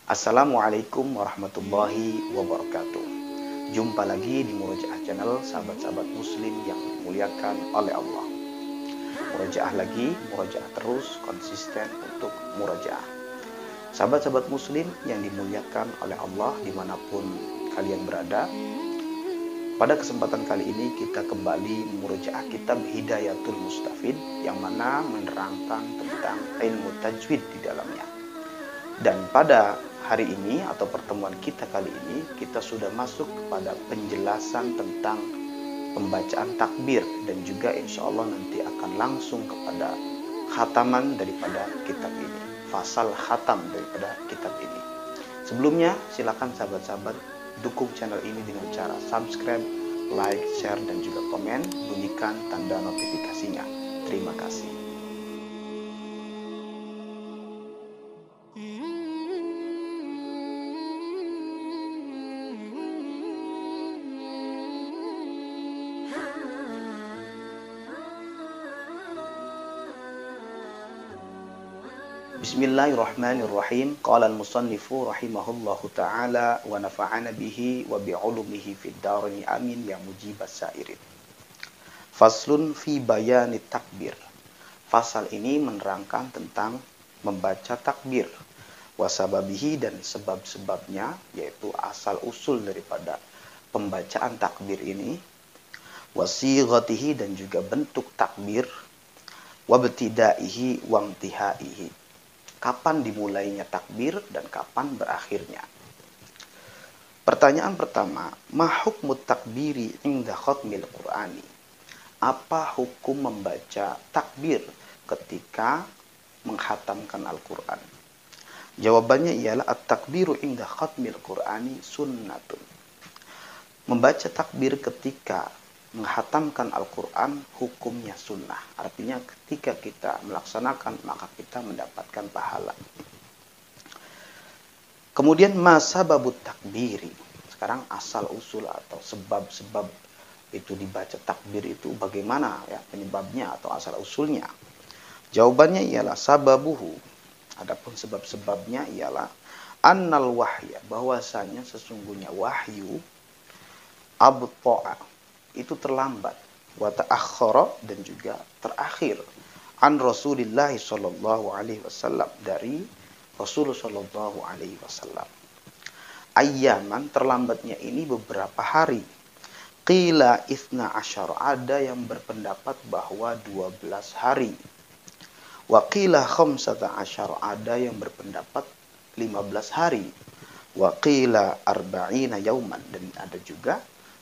Assalamualaikum warahmatullahi wabarakatuh. Jumpa lagi di Murojaah Channel, sahabat-sahabat muslim yang dimuliakan oleh Allah. Murojaah lagi, murojaah terus, konsisten untuk murojaah. Sahabat-sahabat muslim yang dimuliakan oleh Allah dimanapun kalian berada, pada kesempatan kali ini kita kembali murojaah kitab Hidayatul Mustafid yang mana menerangkan tentang ilmu tajwid di dalamnya. Dan pada hari ini atau pertemuan kita kali ini, kita sudah masuk kepada penjelasan tentang pembacaan takbir dan juga insya Allah nanti akan langsung kepada khataman daripada kitab ini, fasal khatam daripada kitab ini. Sebelumnya silakan sahabat-sahabat dukung channel ini dengan cara subscribe, like, share dan juga komen, bunyikan tanda notifikasinya. Terima kasih. Bismillahirrahmanirrahim. Qala al-musannifu rahimahullahu ta'ala wa nafa'ana bihi wa bi'ulumihi fid darini amin ya mujibas sairin. Faslun fi bayani takbir. Fasal ini menerangkan tentang membaca takbir, wasababihi dan sebab-sebabnya, yaitu asal usul daripada pembacaan takbir ini, wasighatihi dan juga bentuk takbir, wabtidaihi wamtihaihi, kapan dimulainya takbir dan kapan berakhirnya. Pertanyaan pertama, ma hukmu takbiri inda khatmil Qur'ani? Apa hukum membaca takbir ketika menghatamkan Al-Qur'an? Jawabannya ialah at-takbiru inda khatmil Qur'ani sunnatun. Membaca takbir ketika menghatamkan Al-Quran hukumnya sunnah. Artinya ketika kita melaksanakan maka kita mendapatkan pahala. Kemudian masababut takbiri. Sekarang asal usul atau sebab-sebab itu dibaca takbir itu bagaimana ya penyebabnya atau asal usulnya. Jawabannya ialah sababuhu. Adapun sebab-sebabnya ialah annal wahya, bahwasanya sesungguhnya wahyu abta'a itu terlambat, wa ta'akhkhara dan juga terakhir, an Rasulillah sallallahu alaihi wasallam, dari Rasulullah sallallahu alaihi wasallam. Ayyaman, terlambatnya ini beberapa hari. Qila ithna asyar, ada yang berpendapat bahwa 12 hari. Wa qila khamsata asyar, ada yang berpendapat 15 hari. Wa qila arba'ina yauman, dan ada juga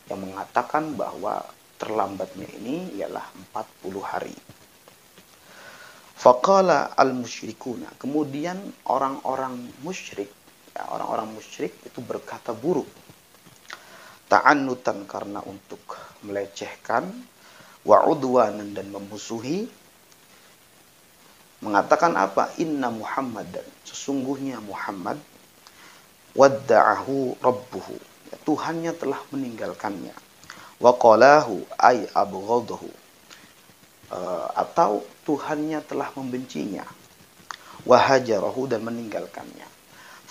yang mengatakan bahwa terlambatnya ini ialah 40 hari. Faqala al-musyrikuna, kemudian orang-orang musyrik, ya, orang-orang musyrik itu berkata buruk. Ta'annutan, karena untuk melecehkan, wa udwanan, dan memusuhi. Mengatakan apa? Inna Muhammadan, sesungguhnya Muhammad, wadda'ahu rabbuhu, Tuhannya telah meninggalkannya. Wa qalahu ay abghadahu, atau Tuhannya telah membencinya. Wa hajarahu, dan meninggalkannya.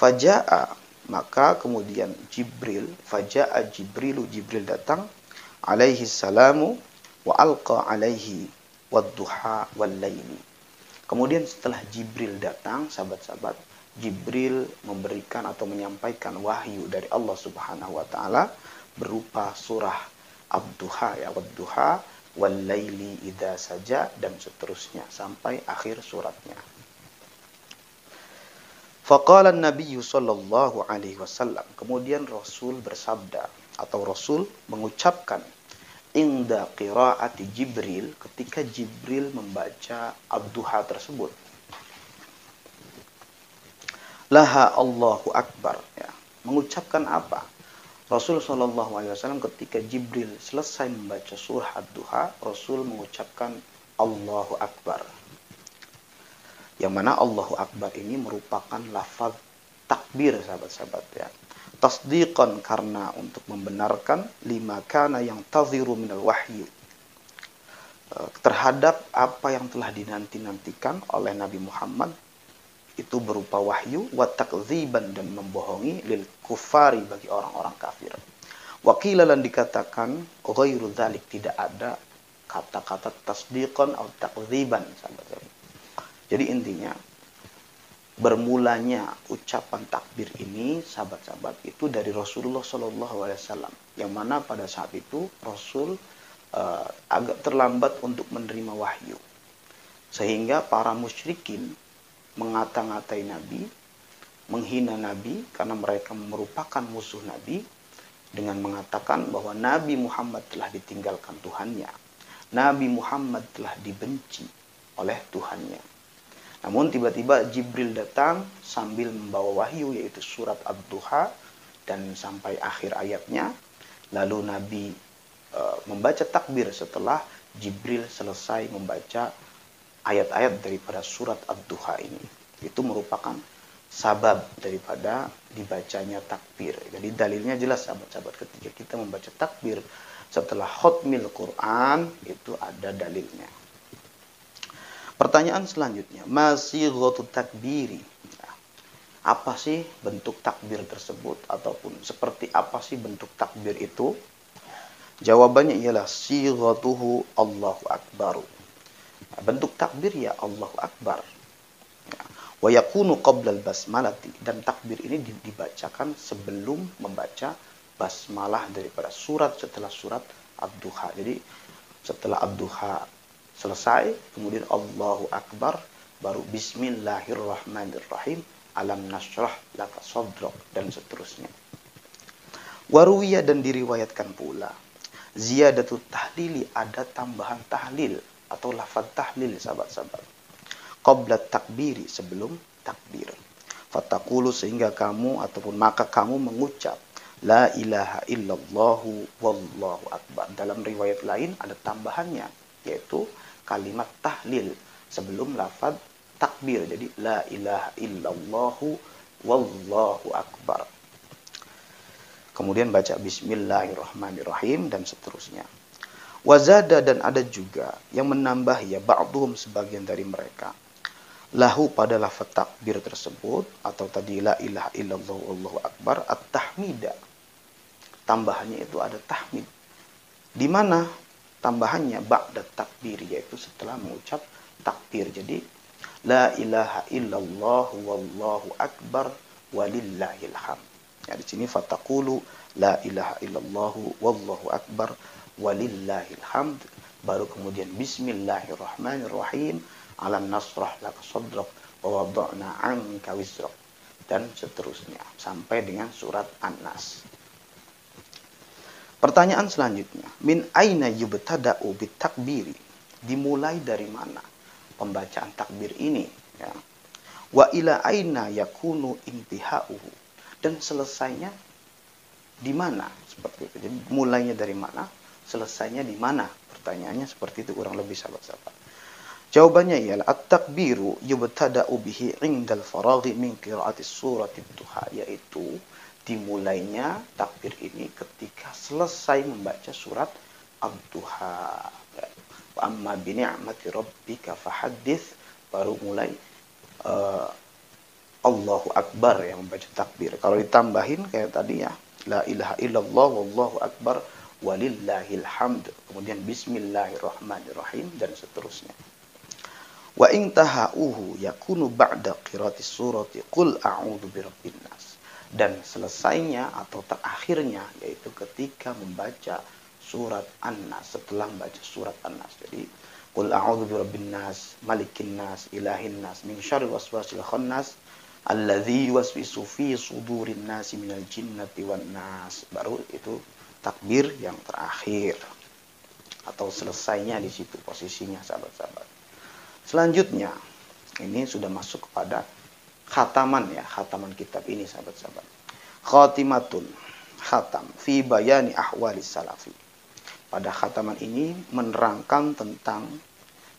Faja'a, maka kemudian Jibril, faja'a Jibrilu, Jibril datang, alaihi salamu, wa alqa alaihi wadduha wal laili. Kemudian setelah Jibril datang, sahabat-sahabat, Jibril memberikan atau menyampaikan wahyu dari Allah Subhanahu wa taala berupa surah Ad-Duha, ya, Wad-Duha wal laili idza saja, dan seterusnya sampai akhir suratnya. Faqala an-nabiy sallallahu alaihi wasallam, kemudian Rasul bersabda atau Rasul mengucapkan, inda qiraati Jibril, ketika Jibril membaca Ad-Duha tersebut, laha Allahu Akbar, ya. Mengucapkan apa? Rasul sallallahu alaihi wasallam ketika Jibril selesai membaca surah Ad-Duha, Rasul mengucapkan Allahu Akbar. Yang mana Allahu Akbar ini merupakan lafaz takbir, sahabat-sahabat, ya. Tasdiqan, karena untuk membenarkan, lima kana yang taziru minal wahyu, terhadap apa yang telah dinanti-nantikan oleh Nabi Muhammad itu berupa wahyu, wa takdziban dan membohongi, lil kufari bagi orang-orang kafir. Wakilalan dikatakan ghairu dzalik, tidak ada kata-kata tasdiqan atau takdziban, sahabat. Jadi intinya bermulanya ucapan takbir ini, sahabat-sahabat, itu dari Rasulullah SAW, yang mana pada saat itu Rasul agak terlambat untuk menerima wahyu, sehingga para musyrikin mengata-ngatai Nabi, menghina Nabi karena mereka merupakan musuh Nabi, dengan mengatakan bahwa Nabi Muhammad telah ditinggalkan Tuhannya, Nabi Muhammad telah dibenci oleh Tuhannya. Namun tiba-tiba Jibril datang sambil membawa wahyu, yaitu surat Ad-Duha, dan sampai akhir ayatnya. Lalu Nabi membaca takbir setelah Jibril selesai membaca ayat-ayat daripada surat Ad-Duha ini. Itu merupakan sabab daripada dibacanya takbir. Jadi dalilnya jelas, sahabat-sahabat, ketika kita membaca takbir setelah khotmil Quran, itu ada dalilnya. Pertanyaan selanjutnya, masighatu takbiri. Apa sih bentuk takbir tersebut, ataupun seperti apa sih bentuk takbir itu? Jawabannya ialah sighatuhu Allahu Akbar. Bentuk takbir ya Allahu Akbar. Wa yakunu qabla al-basmalati, dan takbir ini dibacakan sebelum membaca basmalah daripada surat setelah surat Ad-Duha. Jadi setelah Ad-Duha selesai, kemudian Allahu Akbar, baru Bismillahirrahmanirrahim, alam nashrah laka sadrak, dan seterusnya. Waruwiya, dan diriwayatkan pula, ziyadatu tahlili, ada tambahan tahlil atau lafaz tahlil, sahabat-sahabat, qabla takbiri, sebelum takbir. Fatakulu, sehingga kamu ataupun maka kamu mengucap la ilaha illallahu wallahu akbar. Dalam riwayat lain ada tambahannya, yaitu kalimat tahlil sebelum lafaz takbir. Jadi la ilaha illallahu wallahu akbar. Kemudian baca bismillahirrahmanirrahim dan seterusnya. Wazada, dan ada juga yang menambah ya ba'dhum, sebagian dari mereka, lahu pada lafaz takbir tersebut atau tadi la ilaha illallah wallahu akbar, at-tahmida. Tambahannya itu ada tahmid. Di mana tambahannya ba'da takbir, yaitu setelah mengucap takbir. Jadi la ilaha illallah wallahu akbar walillahil hamd. Ya, di sini fataqulu la ilaha illallah wallahu akbar walillahil hamd, baru kemudian bismillahirrahmanirrahim, alam nasrah laka sadrak wa wada'na 'anka wizrak, dan seterusnya sampai dengan surat An-Nas. Pertanyaan selanjutnya, min aina yubtada'u bitakbiri, dimulai dari mana pembacaan takbir ini, ya. Wa ila aina yakunu intihauhu, dan selesainya di mana, seperti itu. Jadi mulainya dari mana, selesainya di mana? Pertanyaannya seperti itu kurang lebih, sahabat-sahabat. Jawabannya ialah at-takbiru yubtada'u bihi 'indal faraghi min qira'ati surati Duha, yaitu dimulainya takbir ini ketika selesai membaca surat Ad-Duha. Wa amma bi ni'mati rabbika fahaddits, baru mulai Allahu Akbar yang membaca takbir. Kalau ditambahin kayak tadi ya, la ilaha illallah wallahu akbar walillahil hamd, kemudian bismillahirrahmanirrahim, dan seterusnya. Wa intahauhu yakunu ba'da qira'ati surati qul a'udzu birabbin nas, dan selesainya atau terakhirnya yaitu ketika membaca surat An-Nas, setelah membaca surat An-Nas. Jadi qul a'udzu birabbin nas malikin nas ilahin nas min syarril waswasil khannas alladzi yuwaswisu fi sudurin nasi minal jinnati wan nas. Baru itu takbir yang terakhir atau selesainya di situ posisinya, sahabat-sahabat. Selanjutnya ini sudah masuk kepada khataman ya, khataman kitab ini, sahabat-sahabat. Khatimatun, khatam fi bayani ahwali salafi. Pada khataman ini menerangkan tentang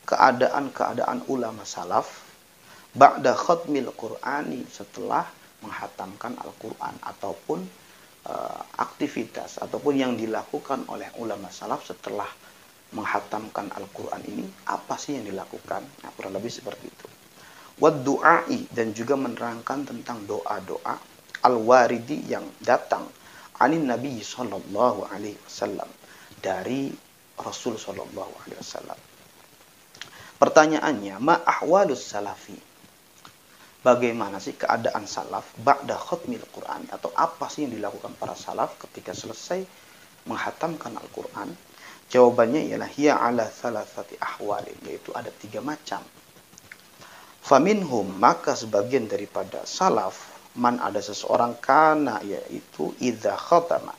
keadaan-keadaan ulama salaf ba'da khatmil Qur'ani, setelah menghatamkan Al-Qur'an, ataupun aktivitas ataupun yang dilakukan oleh ulama salaf setelah menghatamkan Al-Qur'an ini, apa sih yang dilakukan? Nah, kurang lebih seperti itu. Wad du'ai, dan juga menerangkan tentang doa-doa al-waridi yang datang anin Nabi sallallahu alaihi wasallam, dari Rasul sallallahu alaihi wasallam. Pertanyaannya, ma ahwalus salafi? Bagaimana sih keadaan salaf ba'da khatmil Qur'an, atau apa sih yang dilakukan para salaf ketika selesai menghatamkan Al-Qur'an? Jawabannya ialah hiya ala thalathati ahwalin, yaitu ada 3 macam. Faminhum, maka sebagian daripada salaf, man, ada seseorang, kana, yaitu idza khatama,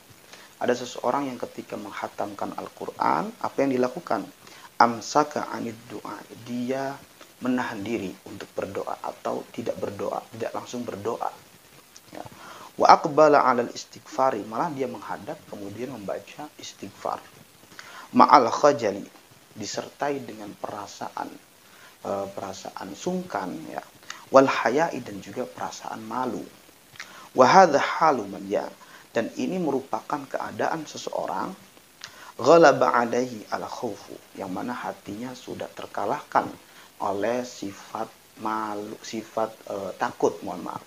ada seseorang yang ketika menghatamkan Al-Qur'an, apa yang dilakukan? Amsaka anid du'a, dia menahan diri untuk berdoa atau tidak berdoa, tidak langsung berdoa. Ya. Wa aqbala 'alal istighfari, malah dia menghadap kemudian membaca istighfar. Ma'al khajali, disertai dengan perasaan sungkan, ya. Wal haya'i, dan juga perasaan malu. Wa hadza halu man, ya, dan ini merupakan keadaan seseorang ghalaba 'alaihi al khaufu, yang mana hatinya sudah terkalahkan oleh sifat malu, sifat takut,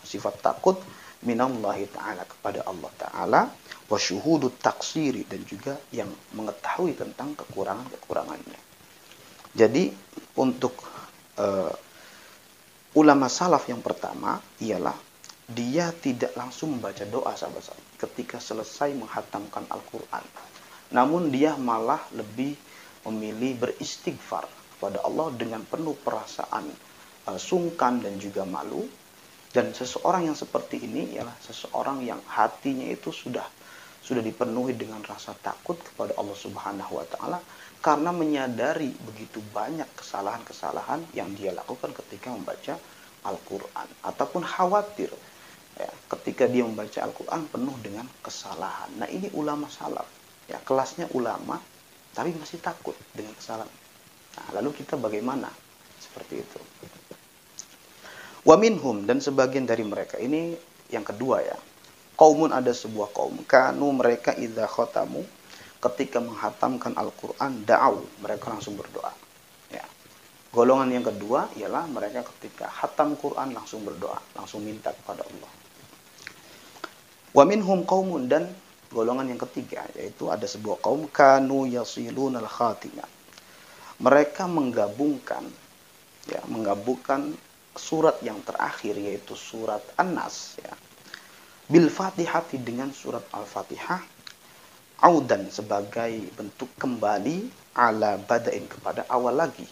sifat takut minallahi ta'ala, kepada Allah Ta'ala, wa syuhudut taksiri, dan juga yang mengetahui tentang kekurangannya. Jadi untuk ulama salaf yang pertama ialah dia tidak langsung membaca doa, sahabat-sahabat, ketika selesai menghatamkan Al-Quran. Namun dia malah lebih memilih beristighfar kepada Allah dengan penuh perasaan sungkan dan juga malu. Dan seseorang yang seperti ini ialah seseorang yang hatinya itu sudah dipenuhi dengan rasa takut kepada Allah Subhanahu wa Ta'ala, karena menyadari begitu banyak kesalahan-kesalahan yang dia lakukan ketika membaca Al-Quran, ataupun khawatir, ya, ketika dia membaca Al-Quran penuh dengan kesalahan. Nah, ini ulama salaf, ya, kelasnya ulama tapi masih takut dengan kesalahan. Nah, lalu kita bagaimana? Seperti itu. Wa minhum, dan sebagian dari mereka, ini yang kedua, ya. Qaumun, ada sebuah kaum, kanu, mereka idza khatamu, ketika menghatamkan Al-Quran, da'au, mereka langsung berdoa. Ya. Golongan yang kedua ialah mereka ketika hatam Quran langsung berdoa, langsung minta kepada Allah. Wa minhum qaumun, dan golongan yang ketiga, yaitu ada sebuah kaum, kanu yasilunal khatimah, mereka menggabungkan surat yang terakhir, yaitu surat An-Nas, ya, bil Fatihati, dengan surat Al-Fatihah, audan, sebagai bentuk kembali, ala badain, kepada awal lagi.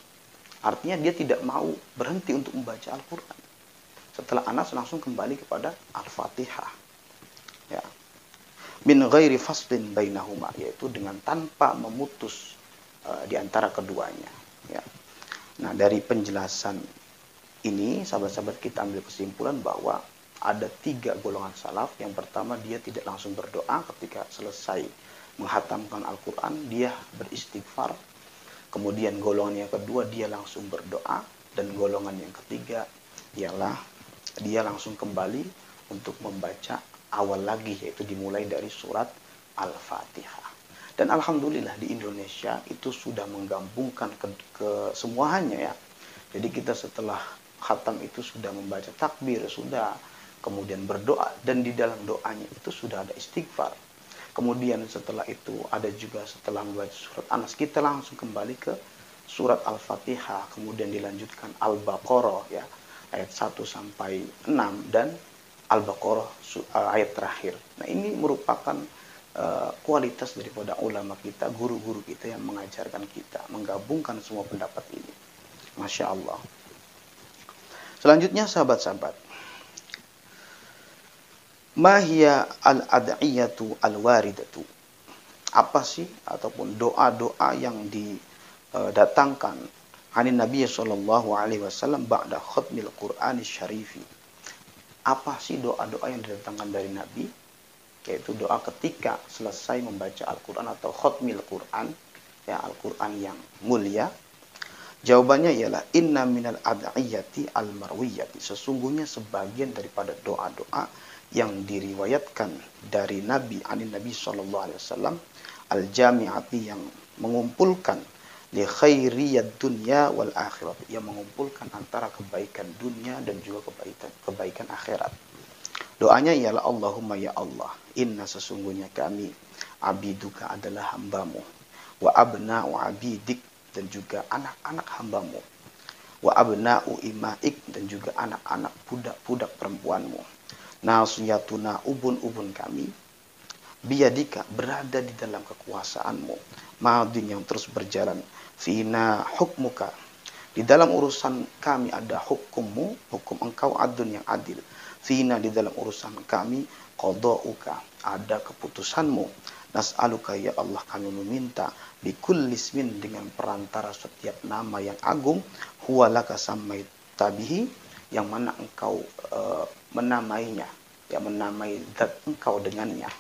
Artinya dia tidak mau berhenti untuk membaca Al-Quran. Setelah Anas langsung kembali kepada Al-Fatihah. Ya. Min ghairi faslin bainahuma, yaitu dengan tanpa memutus di antara keduanya. Ya. Nah, dari penjelasan ini, sahabat-sahabat, kita ambil kesimpulan bahwa ada 3 golongan salaf. Yang pertama, dia tidak langsung berdoa ketika selesai menghatamkan Al-Quran, dia beristighfar. Kemudian golongan yang kedua, dia langsung berdoa. Dan golongan yang ketiga ialah dia langsung kembali untuk membaca awal lagi, yaitu dimulai dari surat Al-Fatihah. Dan alhamdulillah di Indonesia itu sudah menggabungkan ke semuanya, ya. Jadi kita setelah khatam itu sudah membaca takbir, sudah, kemudian berdoa, dan di dalam doanya itu sudah ada istighfar. Kemudian setelah itu ada juga setelah membaca surat Anas, kita langsung kembali ke surat Al-Fatihah, kemudian dilanjutkan Al-Baqarah, ya, ayat 1 sampai 6, dan Al-Baqarah ayat terakhir. Nah, ini merupakan kualitas daripada ulama kita, guru-guru kita yang mengajarkan kita, menggabungkan semua pendapat ini. Masya Allah. Selanjutnya, sahabat-sahabat, mahia al-ad'iyatu al-waridatu, apa sih ataupun doa-doa yang didatangkan anin Nabi sallallahu alaihi wasallam ba'da khatmil Qur'an syarifi? Apa sih doa-doa yang didatangkan dari Nabi? Yaitu doa ketika selesai membaca Al-Quran atau khatmil Quran, ya, Al-Quran yang mulia. Jawabannya ialah inna minal ad'iyati al-marwiyati, sesungguhnya sebagian daripada doa-doa yang diriwayatkan dari Nabi, anin Nabi sallallahu alaihi wasallam, al-jami'ati, yang mengumpulkan li khairiyad dunya wal akhirat, yang mengumpulkan antara kebaikan dunia dan juga kebaikan akhirat. Doanya ialah Allahumma ya Allah, inna sesungguhnya kami abiduka adalah hambamu, wa abna'u abidik dan juga anak-anak hambamu, wa abna'u imaik dan juga anak-anak budak-budak perempuanmu. Nasiyatuna ubun-ubun kami, biyadika berada di dalam kekuasaanmu, madin yang terus berjalan, fina hukmuka di dalam urusan kami ada hukummu, hukum engkau adun yang adil, fina di dalam urusan kami qada'uka ada keputusanmu, nas'aluka ya Allah kami meminta bikullismin dengan perantara setiap nama yang agung, huwalaka samai tabihi yang mana engkau menamainya, ya menamai zat engkau dengannya,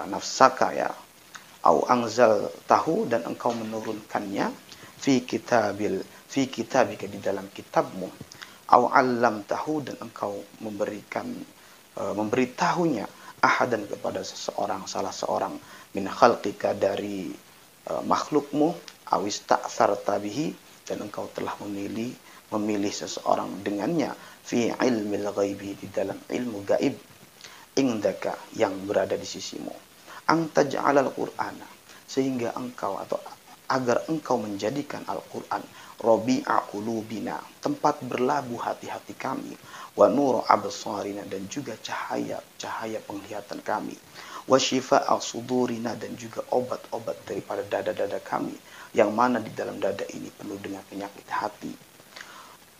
nafsaka ya, au angzal tahu dan engkau menurunkannya, fi kitabika di dalam kitabmu, au alam tahu dan engkau memberitahunya ahadan kepada seseorang, salah seorang, min khalqika dari makhlukmu, awis ta'tsarta bihi dan engkau telah memilih seseorang dengannya, fi ilmil ghaibi di dalam ilmu gaib, indaka yang berada di sisimu, ang taj'alal qur'ana sehingga engkau atau agar engkau menjadikan Al-Qur'an rabi'a qulubina tempat berlabuh hati-hati kami, wa nur absarina dan juga cahaya penglihatan kami, wa shifa'a sudurina dan juga obat-obat daripada dada-dada kami yang mana di dalam dada ini penuh dengan penyakit hati,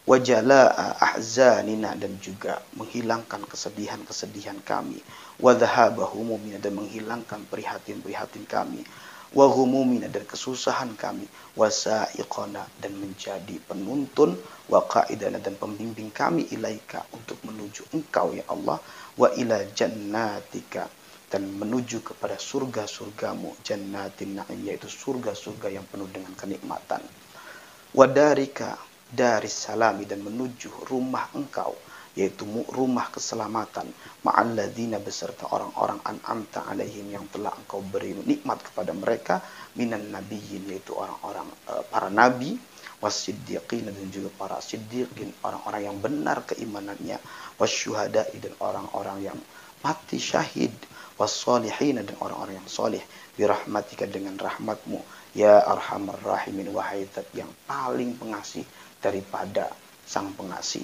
wa jalaa'a ahzanina dan juga menghilangkan kesedihan-kesedihan kami, wa dhahaba humumina dan menghilangkan prihatin-prihatin kami, wa humumina dan kesusahan kami, wa sa'iqana dan menjadi penuntun, wa qa'idana dan pembimbing kami ilaika untuk menuju engkau ya Allah, wa ila jannatika dan menuju kepada surga-surgamu, jannatin na'im yaitu surga-surga yang penuh dengan kenikmatan, wa darika daris salami dan menuju rumah engkau yaitu rumah keselamatan, ma'alladzina beserta orang-orang an'amta alaihim yang telah engkau beri nikmat kepada mereka, minan nabiyyin yaitu orang-orang para nabi, wasiddiqin dan juga para siddiqin orang-orang yang benar keimanannya, wasyuhada'i dan orang-orang yang mati syahid, wassalihin dan orang-orang yang soleh, birahmatika dengan rahmatmu ya arhamar rahimin wahai zat yang paling pengasih daripada sang pengasih.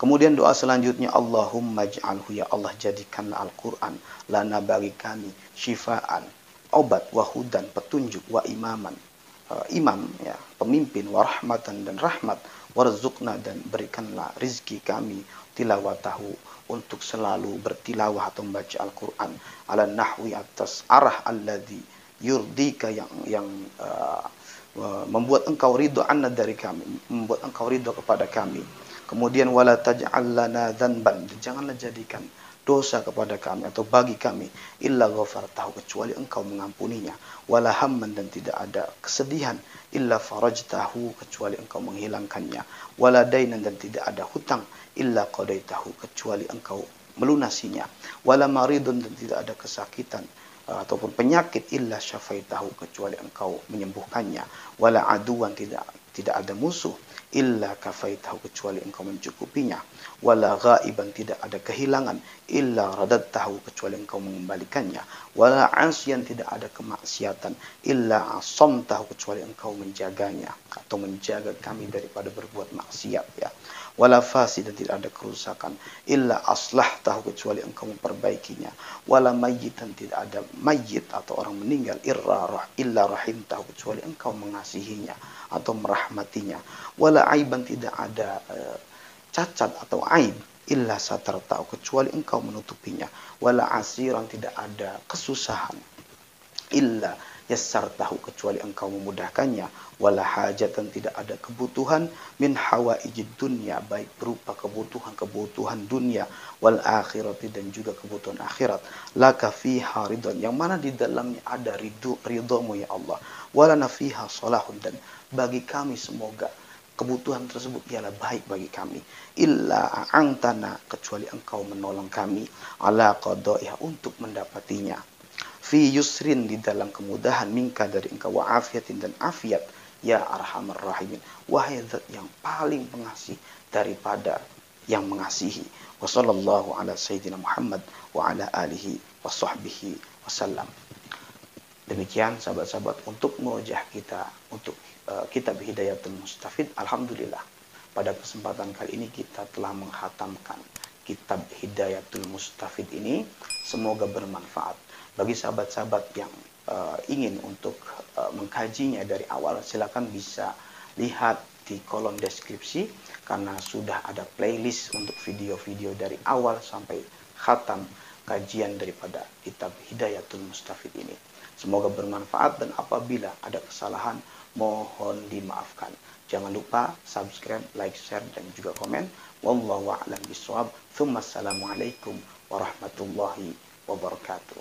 Kemudian doa selanjutnya, Allahumma ij'alhu ya Allah jadikanlah Al-Qur'an lana bagi kami syifaan obat, wa hudan petunjuk, wa imaman imam ya pemimpin, wa rahmatan dan rahmat, warzuqna dan berikanlah rizki kami tilawatahu untuk selalu bertilawah atau membaca Al-Qur'an ala nahwi atas arah alladzi yurdika yang membuat engkau ridho anna dari kami, membuat engkau ridho kepada kami. Kemudian wala taj'al lana dzanban, janganlah jadikan dosa kepada kami atau bagi kami illa ghafartahu kecuali engkau mengampuninya, wala hamman dan tidak ada kesedihan illa farajtahu kecuali engkau menghilangkannya, wala dainan dan tidak ada hutang illa qadaitahu kecuali engkau melunasinya, wala maridun dan tidak ada kesakitan ataupun penyakit illa syafaitahu kecuali engkau menyembuhkannya, wala aduan tidak ada musuh illa kafaitahu kecuali engkau mencukupinya, wala ghaiban tidak ada kehilangan illa radadtahu kecuali engkau mengembalikannya, wala asian tidak ada kemaksiatan illa asamtahu kecuali engkau menjaganya atau menjaga kami daripada berbuat maksiat ya, wala fasidan tidak ada kerusakan illa aslahtahu kecuali engkau memperbaikinya, wala mayyitan tidak ada mayyit atau orang meninggal illa rahimtahu kecuali engkau mengasihinya atau merahmatinya, wala aiban tidak ada cacat atau aib illa satartahu kecuali engkau menutupinya, wala asiran tidak ada kesusahan illa yassartahu kecuali engkau memudahkannya, wala hajatan tidak ada kebutuhan min hawaijid dunya baik berupa kebutuhan dunia wal akhirati dan juga kebutuhan akhirat, laka fiha ridwan yang mana di dalamnya ada ridhomu ya Allah, walana fiha salahun dan bagi kami semoga kebutuhan tersebut ialah baik bagi kami, illa a'antana kecuali engkau menolong kami ala qadaiha untuk mendapatinya, fi yusrin, di dalam kemudahan, minka dari engkau, wa afiatin dan afiat, ya arhamar rahimin, wahai zat yang paling pengasih daripada yang mengasihi. Wa sallallahu ala sayyidina Muhammad wa ala alihi wa sahbihi wasallam. Demikian sahabat-sahabat untuk murojaah kita untuk kitab Hidayatul Mustafid. Alhamdulillah, pada kesempatan kali ini kita telah menghatamkan kitab Hidayatul Mustafid ini. Semoga bermanfaat bagi sahabat-sahabat yang ingin untuk mengkajinya dari awal. Silakan bisa lihat di kolom deskripsi, karena sudah ada playlist untuk video-video dari awal sampai khatam kajian daripada kitab Hidayatul Mustafid ini. Semoga bermanfaat, dan apabila ada kesalahan mohon dimaafkan. Jangan lupa subscribe, like, share, dan juga komen. Wallahu a'lam bishawab. Assalamualaikum warahmatullahi wabarakatuh.